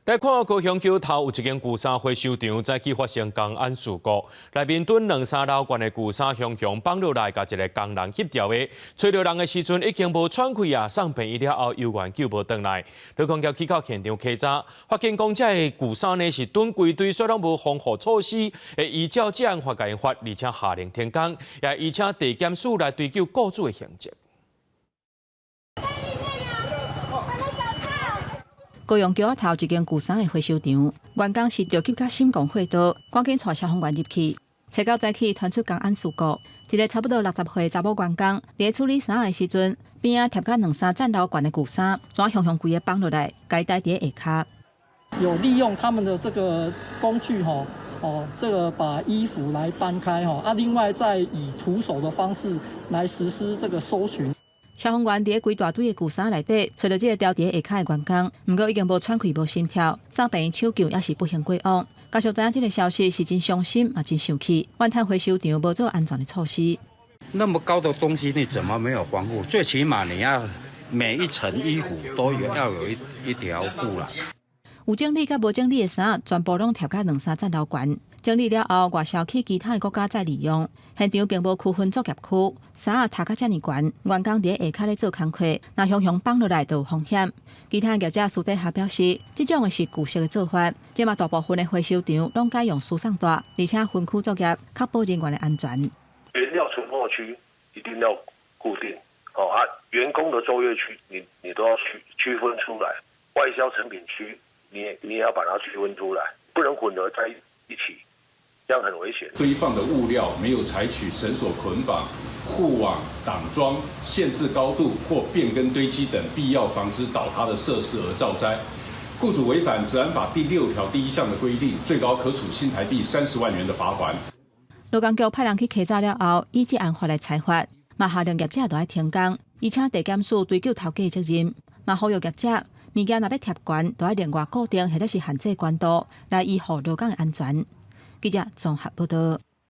来看高雄桥头有一间旧衫回收场，早起发生公安事故，内面蹲2、3楼悬的旧衫熊熊放落来，甲一个工人翕掉的。找到人的时阵已经无喘气啊，送病医了后，犹原救无回来。劳工局去到现场稽查，发现讲这的旧衫呢是蹲规堆，虽然无防护措施，会依照这案法改发，而且下令停工，也依请地检署来追究雇主的刑责。高雄桥头一间旧衫的回收场，员工是着急甲心狂火刀，赶紧带消防员入去。找到早起传出公安事故，一个差不多60岁查某员工，伫处理衫的时阵，边仔贴甲2、3层楼悬的旧衫，怎熊熊规个放落来，该戴伫下骹。有利用他们的这个工具这个把衣服来搬开另外再以徒手的方式来实施这个搜寻。消防员伫规大堆的旧衫内底，找到这个掉伫下骹的员工，不过已经无喘气、无心跳，送病院抢救也是不幸过往。家属知影这个消息是真伤心，也真生气。万泰回收场无做安全的措施。那么高的东西，你怎么没有防护？最起码你要每一层衣服都要有一条布啦。有整理甲无整理的衫，全部拢贴甲2、3层楼悬。整理了后，外销去其他的国家再利用。现场并无区分作业区，衫塌甲遮尔悬，员工伫下骹咧做工课，若熊熊放落来就有风险。其他业者私底下表示，这种的是旧式的做法，即嘛大部分的回收场拢改用输送带，而且分区作业，确保人员的安全。原料存货区一定要固定，员工的作业区你都要区分出来，外销成品区你也要把它区分出来，不能混合在一起。这样很危险。堆放的物料没有采取绳索捆绑、护网、挡桩、限制高度或变更堆积等必要防止倒塌的设施而造灾，雇主违反治安法第6条第1项的规定，最高可处新台币30万元的罚款。劳工局派人去稽查了后，以这案法来裁罚，嘛下令业者都要停工，而且地检署追究头家的责任，嘛呼吁业者物件若要贴悬，都要另外固定或者是限制悬度，来维护劳工的安全。记者综合报道。